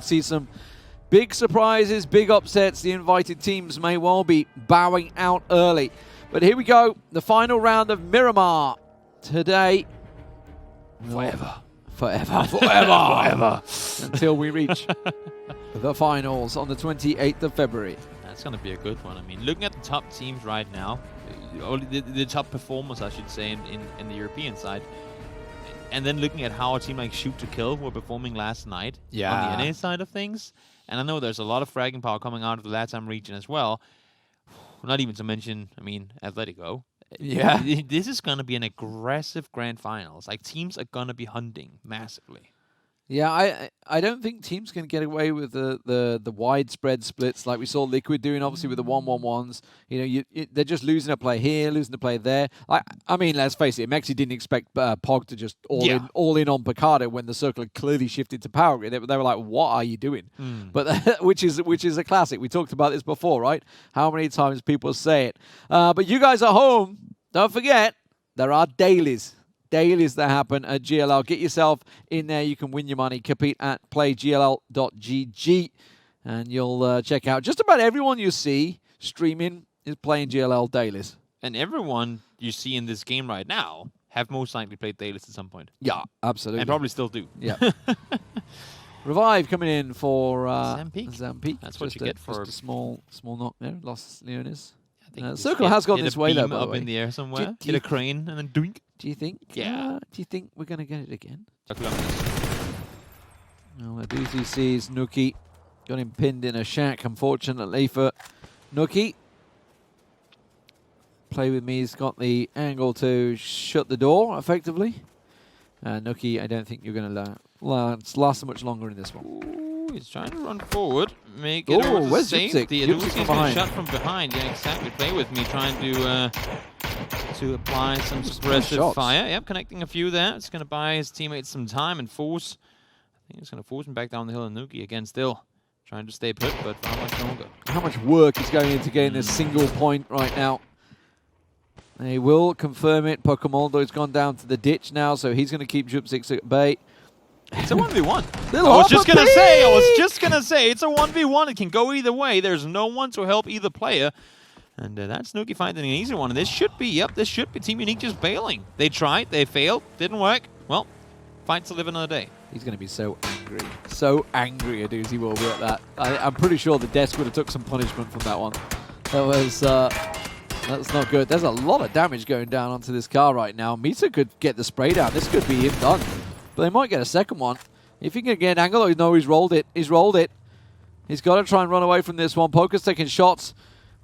See some big surprises, big upsets. The invited teams may well be bowing out early. But here we go, the final round of Miramar today. Forever. Forever. Forever. Until we reach the finals on the 28th of February. That's going to be a good one. I mean, looking at the top teams right now, the top performers, I should say, in the European side, and then looking at how a team like Shoot to Kill were performing last night on the NA side of things. And I know there's a lot of fragging power coming out of the LATAM region as well. Not even to mention, I mean, Atletico. Yeah. This is going to be an aggressive grand finals. Like, teams are going to be hunting massively. Yeah, I don't think teams can get away with the widespread splits like we saw Liquid doing, obviously, with the 1-1-1s. You know, they're just losing a play here, losing a play there. I mean, let's face it, Mexi didn't expect Pog to just all in on Picardo when the circle had clearly shifted to Power Grid. They were like, what are you doing? But which is a classic. We talked about this before, right? How many times people say it. But you guys at home, don't forget, there are dailies that happen at GLL. Get yourself in there. You can win your money. Compete at playgll.gg and you'll check out just about everyone you see streaming is playing GLL dailies. And everyone you see in this game right now have most likely played dailies at some point. Yeah, absolutely. And probably still do. Yeah. Revive coming in for Zampeak. That's what you get for just a small knock there. Lost Leonis. Circle has gone this way though, by the up way. in the air somewhere. Hit a crane and then doink. Do you think? Yeah. Do you think we're going to get it again? Well, Aduzi sees Nuki. Got him pinned in a shack, unfortunately, for Nuki. Play With Me's got the angle to shut the door, effectively. Nuki, I don't think you're going to last much longer in this one. Ooh, he's trying to run forward. Make it over to safety. Aduzi's been shot from behind. Yeah, exactly. Play With Me trying to apply some suppressive fire. Yep, connecting a few there. It's going to buy his teammates some time and force. I think it's going to force him back down the hill. And Nuki again still trying to stay put, but for how much longer? How much work is going into getting this single point right now? They will confirm it. Pokemoldo's gone down to the ditch now, so he's going to keep Jup6 at bay. It's a 1v1. I was just going to say, it's a 1v1. It can go either way. There's no one to help either player. And that's Nuki finding an easy one. And this should be Team Unique just bailing. They tried, they failed, didn't work. Well, fight to live another day. He's going to be so angry. So angry, Aduzi will be at that. I'm pretty sure the desk would have took some punishment from that one. That was, that's not good. There's a lot of damage going down onto this car right now. Misa could get the spray down. This could be him done. But they might get a second one. If he can get an angle, no, he's rolled it. He's rolled it. He's got to try and run away from this one. Poker's taking shots.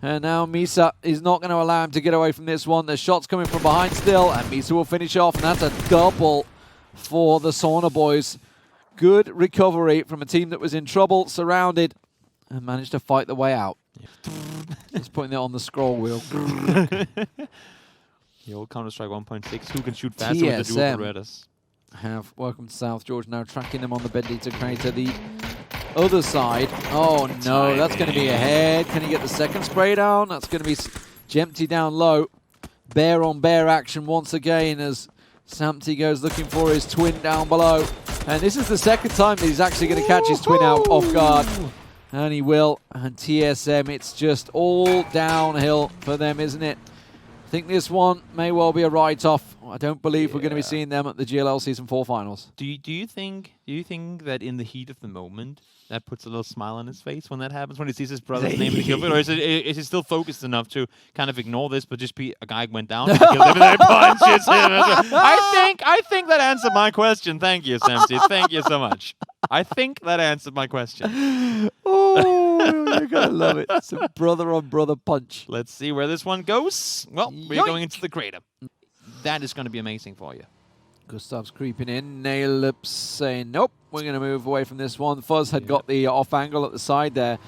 And now Misa is not going to allow him to get away from this one. There's shots coming from behind still, and Misa will finish off, and that's a double for the Sauna boys. Good recovery from a team that was in trouble, surrounded, and managed to fight the way out. Just putting it on the scroll wheel. The old Counter-Strike 1.6. Who can shoot faster with the dual Berettas? Welcome to South Georgia, now tracking them on the Bendita crater. The other side. Oh no, that's going to be a head. Can he get the second spray down? That's going to be Jempty down low. Bear on bear action once again as Sampty goes looking for his twin down below. And this is the second time that he's actually going to catch his twin out off guard. And he will. And TSM, it's just all downhill for them, isn't it? I think this one may well be a write-off. I don't believe we're going to be seeing them at the GLL Season 4 finals. Do you think that in the heat of the moment that puts a little smile on his face when that happens, when he sees his brother's name in the kill feed? Or is he still focused enough to kind of ignore this, but just be a guy went down and killed him and then punches him? I think that answered my question. Thank you, Samsy. Thank you so much. I think that answered my question. Oh, you're going to love it. It's a brother-on-brother punch. Let's see where this one goes. Well, we're going into the crater. That is going to be amazing for you. Gustav's creeping in. Naillips saying, nope, we're going to move away from this one. Fuzz had got the off angle at the side there.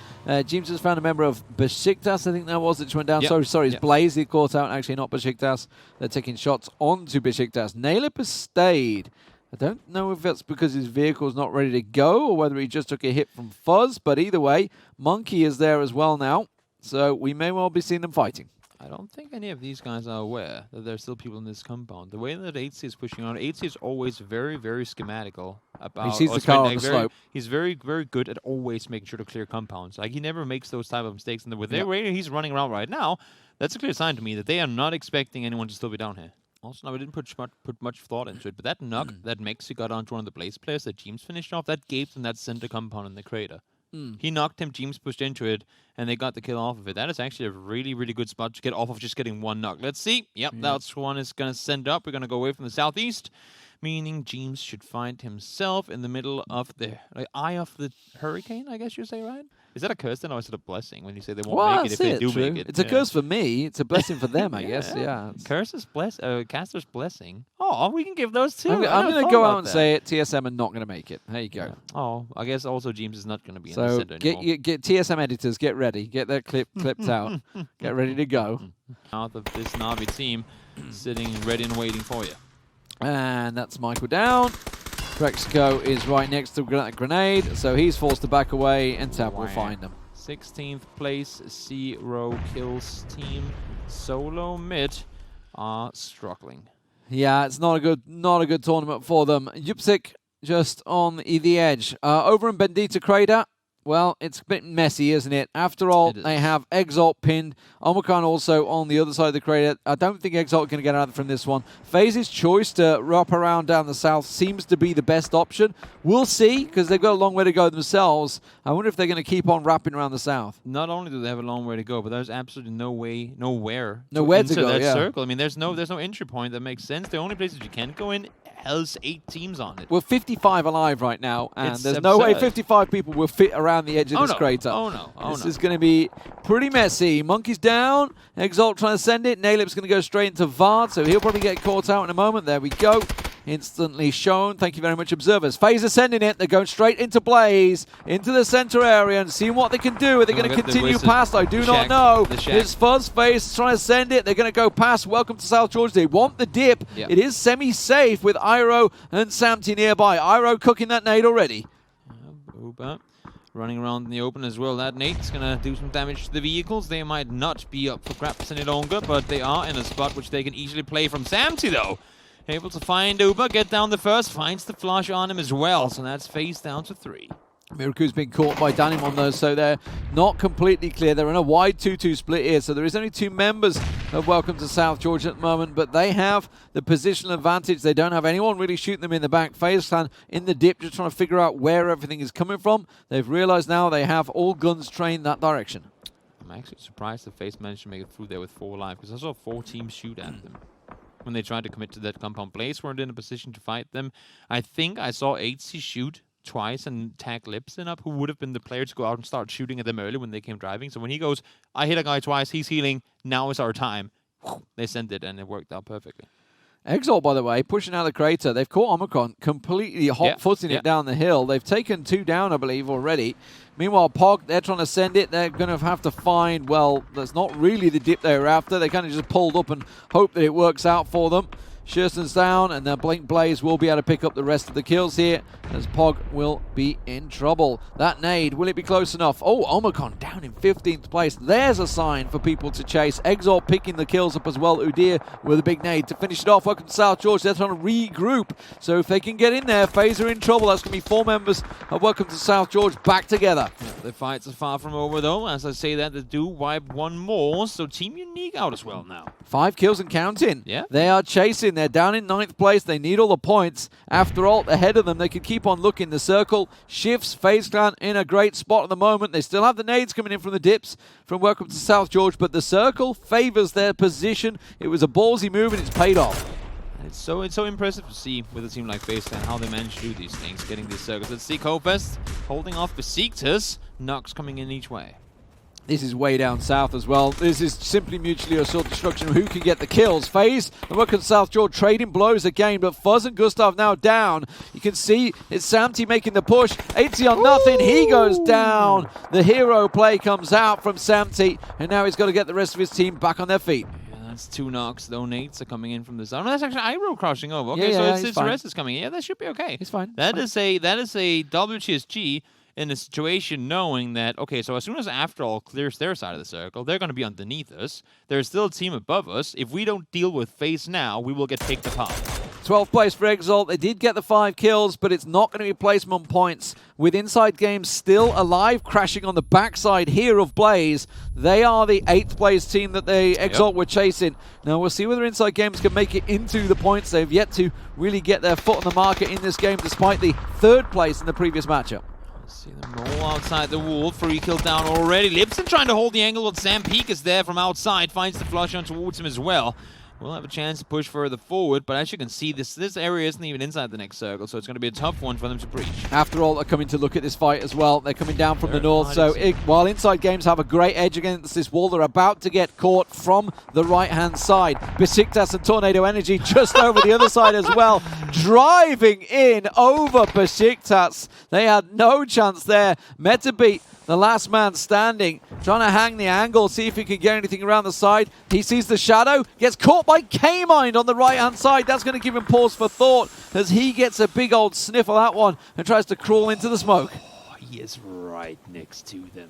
James has found a member of Besiktas, I think that was, that just went down. Sorry, it's Blaze he caught out, actually not Besiktas. They're taking shots onto Besiktas. Nailip has stayed. I don't know if that's because his vehicle's not ready to go or whether he just took a hit from Fuzz, but either way, Monkey is there as well now. So we may well be seeing them fighting. I don't think any of these guys are aware that there's still people in this compound. The way that 8C is pushing on, 8C is always very, very schematical about. He sees the car on the slope. He's very, very good at always making sure to clear compounds. Like he never makes those type of mistakes. And with the way he's running around right now, that's a clear sign to me that they are not expecting anyone to still be down here. Also, no, I didn't put much thought into it, but that knock that Mexi got onto one of the Blaze players that James finished off, that gave them that center compound in the crater. He knocked him, James pushed into it, and they got the kill off of it. That is actually a really, really good spot to get off of just getting one knock. Let's see. Yep, that's one is going to send up. We're going to go away from the southeast, meaning James should find himself in the middle of the eye of the hurricane, I guess you say, right? Is that a curse then, or is it a blessing when you say they won't make it if they do make it? It's a curse for me. It's a blessing for them, I guess. Yeah. Curse is caster's blessing. Oh, we can give those too. I'm going to go out and say it. TSM are not going to make it. There you go. Yeah. Oh, I guess also James is not going to be in the center anymore. Get TSM editors, get ready. Get their clipped out. Get ready to go. Out of this Navi team, sitting ready and waiting for you. And that's Michael down. Prexico is right next to Grenade, so he's forced to back away, and Tab will find him. 16th place, 0 kills team. Solo mid are struggling. Yeah, it's not a good tournament for them. Yupsik just on the edge. Over in Bendita Crater, well, it's a bit messy, isn't it? After all, they have Exalt pinned. Omicron also on the other side of the crater. I don't think Exalt can get out from this one. FaZe's choice to wrap around down the south seems to be the best option. We'll see, because they've got a long way to go themselves. I wonder if they're going to keep on wrapping around the south. Not only do they have a long way to go, but there's absolutely nowhere to go that circle. I mean, there's no entry point that makes sense. The only places you can go in has 8 teams on it. We're 55 alive right now, and there's no way 55 people will fit around the edge of this crater. This is going to be pretty messy. Monkey's down. Exalt trying to send it. Nailip's going to go straight into Vard, so he'll probably get caught out in a moment. There we go. Instantly shown. Thank you very much, observers. FaZe are sending it. They're going straight into Blaze, into the center area, and seeing what they can do. Are they going to continue past? I do not know. It's Fuzz FaZe trying to send it. They're going to go past. Welcome to South Georgia. They want the dip. Yep. It is semi-safe with Iro and Samty nearby. Iro cooking that nade already. Uber running around in the open as well. That nade's going to do some damage to the vehicles. They might not be up for grabs any longer, but they are in a spot which they can easily play from. Samty, though, able to find Uber, get down the first, finds the flush on him as well. So that's FaZe down to 3. Miraku's been caught by Danimon though, so they're not completely clear. They're in a wide 2-2 split here, so there is only 2 members of Welcome to South Georgia at the moment, but they have the positional advantage. They don't have anyone really shooting them in the back. FaZe Clan in the dip, just trying to figure out where everything is coming from. They've realized now they have all guns trained that direction. I'm actually surprised that FaZe managed to make it through there with 4 alive, because I saw 4 teams shoot at them. When they tried to commit to that compound, Blaze weren't in a position to fight them. I think I saw 8C shoot twice and tag Lipson up, who would have been the player to go out and start shooting at them early when they came driving. So when he goes, I hit a guy twice, he's healing, now is our time. They sent it, and it worked out perfectly. Exalt, by the way, pushing out of the crater. They've caught Omicron completely hot-footing it down the hill. They've taken 2 down, I believe, already. Meanwhile, Pog, they're trying to send it. They're going to have to find, well, that's not really the dip they were after. They kind of just pulled up and hope that it works out for them. Sherston's down, and the Blink Blaze will be able to pick up the rest of the kills here, as Pog will be in trouble. That nade, will it be close enough? Oh, Omicron down in 15th place. There's a sign for people to chase. Exalt picking the kills up as well. Udir with a big nade to finish it off. Welcome to South George. They're trying to regroup. So if they can get in there, FaZe are in trouble. That's going to be 4 members of Welcome to South George back together. The fights are far from over, though. As I say that, they do wipe 1 more. So Team Unique out as well now. 5 kills and counting. Yeah. They are chasing. They're down in 9th place. They need all the points. After all, ahead of them, they can keep on looking. The circle shifts. FaZe Clan in a great spot at the moment. They still have the nades coming in from the dips from Welcome to South George, but the circle favors their position. It was a ballsy move, and it's paid off. It's so impressive to see with a team like FaZe Clan how they manage to do these things, getting these circles. Let's see Copest holding off Besiktas. Knocks coming in each way. This is way down south as well. This is simply mutually assured destruction. Who can get the kills? FaZe and Welcome to South George trading blows again, but Fuzz and Gustav now down. You can see it's Samty making the push. 80 on nothing. He goes down. The hero play comes out from Samty, and now he's got to get the rest of his team back on their feet. That's 2 knocks, though. Nates are coming in from the side. No, that's actually Iro crossing over. Okay, so it's the rest is coming in. Yeah, that should be okay. He's fine. That is a WTSG in a situation knowing that, okay, so as soon as After All clears their side of the circle, they're going to be underneath us. There's still a team above us. If we don't deal with FaZe now, we will get picked apart. 12th place for Exalt. They did get the 5 kills, but it's not going to be placement points. With Inside Games still alive, crashing on the backside here of Blaze. They are the 8th place team that they Exalt were chasing. Now we'll see whether Inside Games can make it into the points. They've yet to really get their foot on the market in this game, despite the 3rd place in the previous matchup. See them roll outside the wall. 3 kills down already. Lipson trying to hold the angle, but Sam Peak is there from outside. Finds the flush on towards him as well. We'll have a chance to push further forward, but as you can see, this area isn't even inside the next circle, so it's going to be a tough one for them to breach. After All, they're coming to look at this fight as well. They're coming down from the north, so while Inside Games have a great edge against this wall, they're about to get caught from the right-hand side. Besiktas and Tornado Energy just over the other side as well, driving in over Besiktas. They had no chance there. Metabeat, the last man standing, trying to hang the angle, see if he can get anything around the side. He sees the shadow, gets caught by K-Mind on the right-hand side. That's going to give him pause for thought as he gets a big old sniff of that one and tries to crawl into the smoke. Oh, he is right next to them.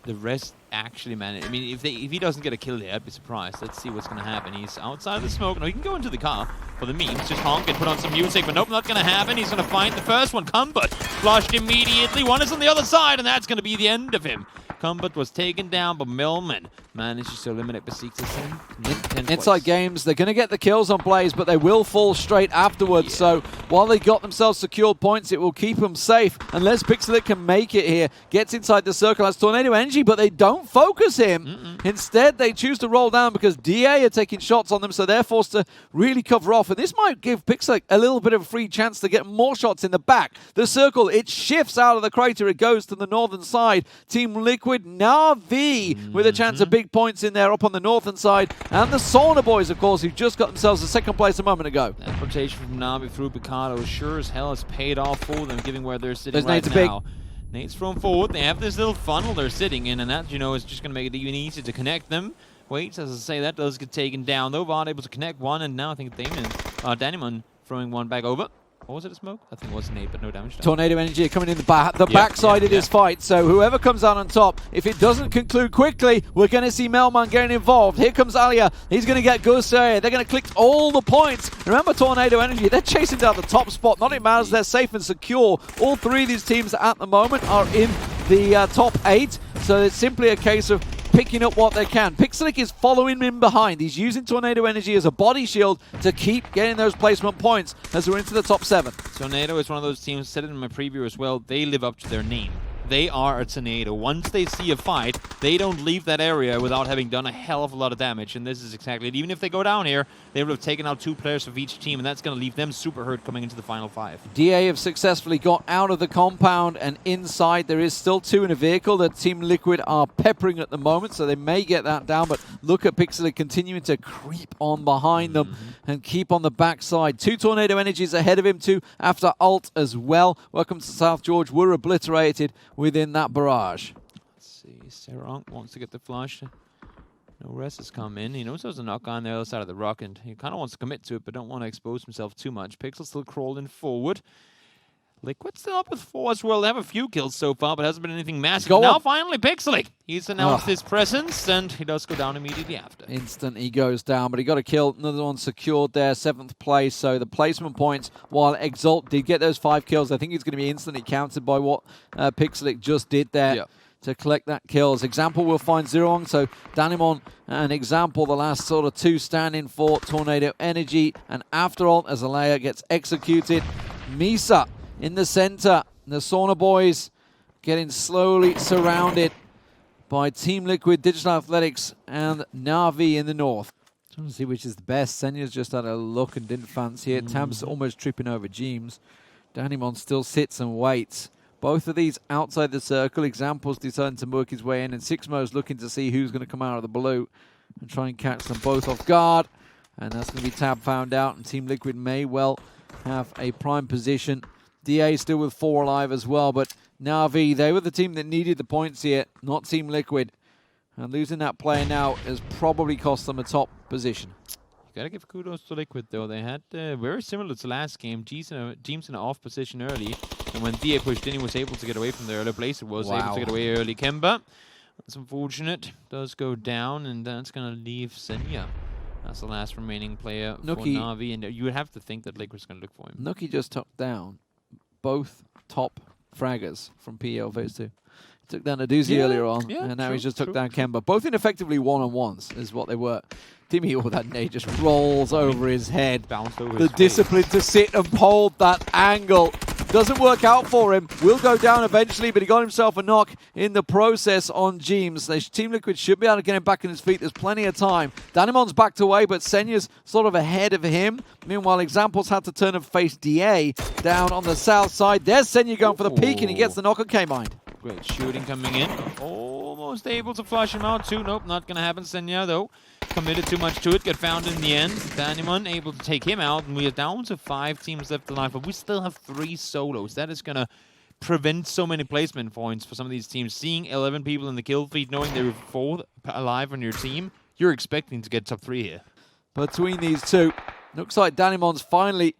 The rest actually managed. I mean, if he doesn't get a kill here, I'd be surprised. Let's see what's going to happen. He's outside the smoke. No, he can go into the car for the memes. Just honk and put on some music, but nope, not going to happen. He's going to find the first one. Cumbert flushed immediately. One is on the other side, and that's going to be the end of him. Cumbert was taken down, but Millman manages to eliminate Besiktas. Inside Games, they're going to get the kills on Blaze, but they will fall straight afterwards. So while they got themselves secured points, it will keep them safe. Unless Pixelit can make it here. Gets inside the circle, has Tornado Energy, but they don't focus him. Instead, they choose to roll down because DA are taking shots on them, so they're forced to really cover off. And this might give Pixelit a little bit of a free chance to get more shots in the back. The circle, it shifts out of the crater. It goes to the northern side. Team Liquid, Na'Vi with a chance of big points in there up on the northern side. And the Sauna boys, of course, who just got themselves a 2nd place a moment ago. That rotation from Na'Vi through Picardo sure as hell has paid off for them, given where they're sitting There's right now. Nate's thrown forward. They have this little funnel they're sitting in, and that, you know, is just going to make it even easier to connect them. Waits, as I say, that does get taken down, though. Vard able to connect one, and now I think Danimon throwing one back over. Or was it a smoke? I think it was an 8, but no damage done. Tornado Energy coming in the backside of this fight. So whoever comes out on top, if it doesn't conclude quickly, we're going to see Melman getting involved. Here comes Alia. He's going to get Gusay. They're going to click all the points. Remember Tornado Energy, they're chasing down the top spot. Not it matters, they're safe and secure. All 3 of these teams at the moment are in the top 8. So it's simply a case of picking up what they can. Pixelic is following him behind. He's using Tornado Energy as a body shield to keep getting those placement points as we're into the top 7. Tornado is one of those teams, said it in my preview as well, they live up to their name. They are a tornado. Once they see a fight, they don't leave that area without having done a hell of a lot of damage, and this is exactly it. Even if they go down here, they will have taken out 2 players of each team, and that's going to leave them super hurt coming into the final 5. DA have successfully got out of the compound, and inside there is still 2 in a vehicle that Team Liquid are peppering at the moment, so they may get that down, but look at Pixelit continuing to creep on behind them and keep on the backside. 2 Tornado Energies ahead of him, 2 after ult as well. Welcome to South George. We're obliterated within that barrage. Let's see, Serong wants to get the flush. No rest has come in. He knows there's a knock on the other side of the rock, and he kind of wants to commit to it, but don't want to expose himself too much. Pixel still crawling forward. Liquid still up with 4 as well. They have a few kills so far, but hasn't been anything massive. Now finally Pixelic. He's announced his presence, and he does go down immediately after. Instant he goes down, but he got a kill. Another one secured there, 7th place. So the placement points, while Exalt did get those 5 kills, I think he's going to be instantly counted by what Pixelic just did there. To collect that kills. Example will find Zerong, so Danimon and Example, the last sort of 2 standing for Tornado Energy. And after all, as Alea gets executed, Misa in the center. The Sauna boys getting slowly surrounded by Team Liquid, Digital Athletics, and Na'Vi in the north. Trying to see which is the best. Senya's just had a look and didn't fancy it. Tab's almost tripping over Jeems. Danimon still sits and waits. Both of these outside the circle. Examples deciding to work his way in, and Sixmo's looking to see who's going to come out of the blue and try and catch them both off guard. And that's going to be Tab found out, and Team Liquid may well have a prime position. DA still with 4 alive as well, but Na'Vi, they were the team that needed the points here, not Team Liquid. And losing that player now has probably cost them a top position. Gotta give kudos to Liquid, though. They had very similar to last game. Teams in an off position early. And when DA pushed in, he was able to get away from the early place. It was able to get away early. Kemba, that's unfortunate. Does go down, and that's going to leave Senya. That's the last remaining player for Na'Vi. And you would have to think that Liquid's going to look for him. Nuki just took down both top fraggers from PL Phase 2. Took down a doozy earlier on, and now he's just took down Kemba. Both ineffectively one-on-ones is what they were. Timmy, that nade just rolls over his head. Bounced over the discipline to sit and hold that angle. Doesn't work out for him. Will go down eventually, but he got himself a knock in the process on Jeems. Team Liquid should be able to get him back in his feet. There's plenty of time. Danimon's backed away, but Senya's sort of ahead of him. Meanwhile, Examples had to turn and face DA down on the south side. There's Senya going for the peak, and he gets the knock on K-Mind. Great shooting coming in. Almost able to flush him out too. Nope, not going to happen. Senya, though, committed too much to it. Got found in the end. Danimon able to take him out. And we are down to 5 teams left alive. But we still have 3 solos. That is going to prevent so many placement points for some of these teams. Seeing 11 people in the kill feed, knowing there are 4 alive on your team, you're expecting to get top 3 here. Between these two, looks like Danimon's finally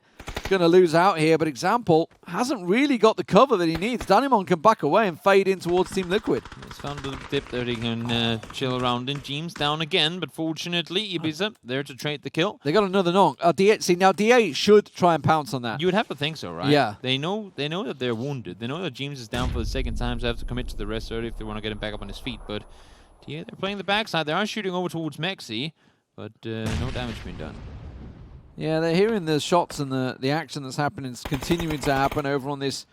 going to lose out here, but Example hasn't really got the cover that he needs. Danimon can back away and fade in towards Team Liquid. He's found a little dip there he can chill around in. Jeems down again, but fortunately, Ibiza there to trade the kill. They got another knock. See, now DA should try and pounce on that. You would have to think so, right? Yeah. They know that they're wounded. They know that Jeems is down for the second time, so they have to commit to the rest early if they want to get him back up on his feet. But DA, they're playing the backside. They are shooting over towards Mexi, but no damage being done. Yeah, they're hearing the shots and the action that's happening is continuing to happen over on this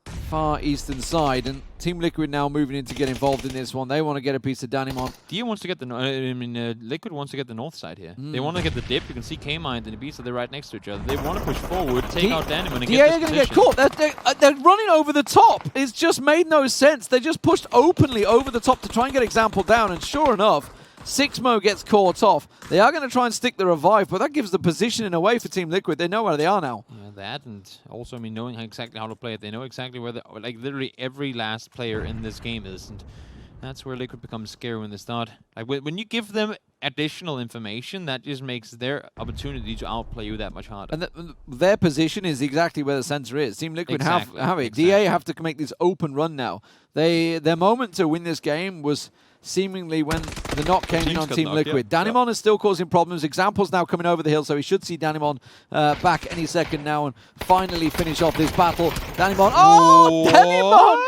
far eastern side, and Team Liquid now moving in to get involved in this one. They want to get a piece of Danimon. DA wants to get the Liquid wants to get the north side here. They want to get the dip. You can see K-Mind and Ibiza, they're right next to each other. They want to push forward, take out Danimon, and DA get are this going to get position. caught. They're running over the top. It's just made no sense. They just pushed openly over the top to try and get Example down, and sure enough, Sixmo gets caught off. They are going to try and stick the revive, but that gives the positioning away for Team Liquid. They know where they are now. Yeah, that, and also, knowing exactly how to play it. They know exactly where, literally every last player in this game is, and that's where Liquid becomes scary when they start. When you give them additional information, that just makes their opportunity to outplay you that much harder. And their position is exactly where the center is. Team Liquid have it. Exactly. DA have to make this open run now. Their moment to win this game was seemingly when the knock came in on Team Liquid. Danimon is still causing problems. Example's now coming over the hill, so he should see Danimon back any second now and finally finish off this battle. Danimon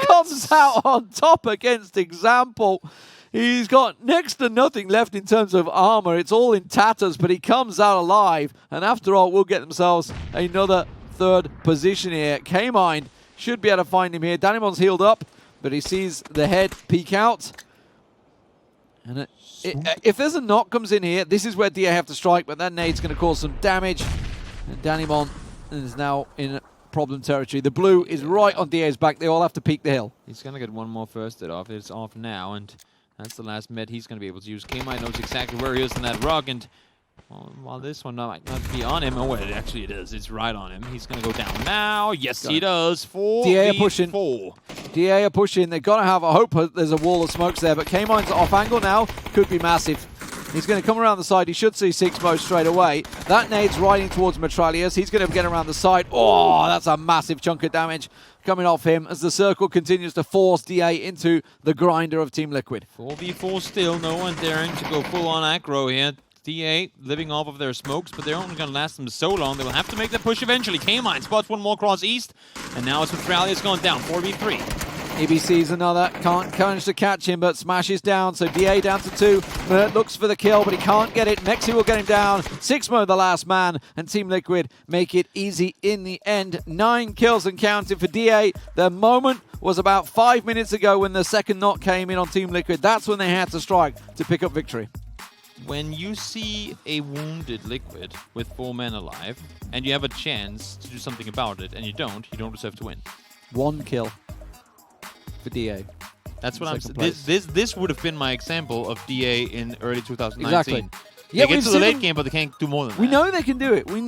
comes out on top against Example. He's got next to nothing left in terms of armor. It's all in tatters, but he comes out alive. And after all, we'll get themselves another 3rd position here. K-Mind should be able to find him here. Danimon's healed up, but he sees the head peek out. And if there's a knock comes in here, this is where DA have to strike, but that nade's going to cause some damage. And Danimon is now in problem territory. The blue is right on DA's back. They all have to peek the hill. He's going to get one more first hit off. It's off now, and that's the last med he's going to be able to use. K-Mind knows exactly where he is in that rock, and while this one might not be on him, actually it is. It's right on him. He's going to go down now. Yes, he does. 4v4. DA are pushing. DA are pushing. They've got to have a hope there's a wall of smokes there, but K-Mind's off angle now. Could be massive. He's going to come around the side. He should see Sixmo straight away. That nade's riding towards Metralius. He's going to get around the side. Oh, that's a massive chunk of damage coming off him as the circle continues to force DA into the grinder of Team Liquid. 4v4 still. No one daring to go full-on aggro here. DA living off of their smokes, but they're only going to last them so long. They will have to make the push eventually. K-Mind spots one more cross east, and now it's with Metralius going down. 4v3. EB sees another, can't manage to catch him, but smashes down, so DA down to 2. Mert looks for the kill, but he can't get it. Mexi will get him down. Sixmo the last man, and Team Liquid make it easy in the end. 9 kills and counting for DA. The moment was about 5 minutes ago when the second knock came in on Team Liquid. That's when they had to strike to pick up victory. When you see a wounded Liquid with 4 men alive, and you have a chance to do something about it, and you don't deserve to win. 1 kill for DA. That's what I'm saying. This would have been my example of DA in early 2019. Exactly. They get to the late game, but they can't do more than that. We know they can do it. We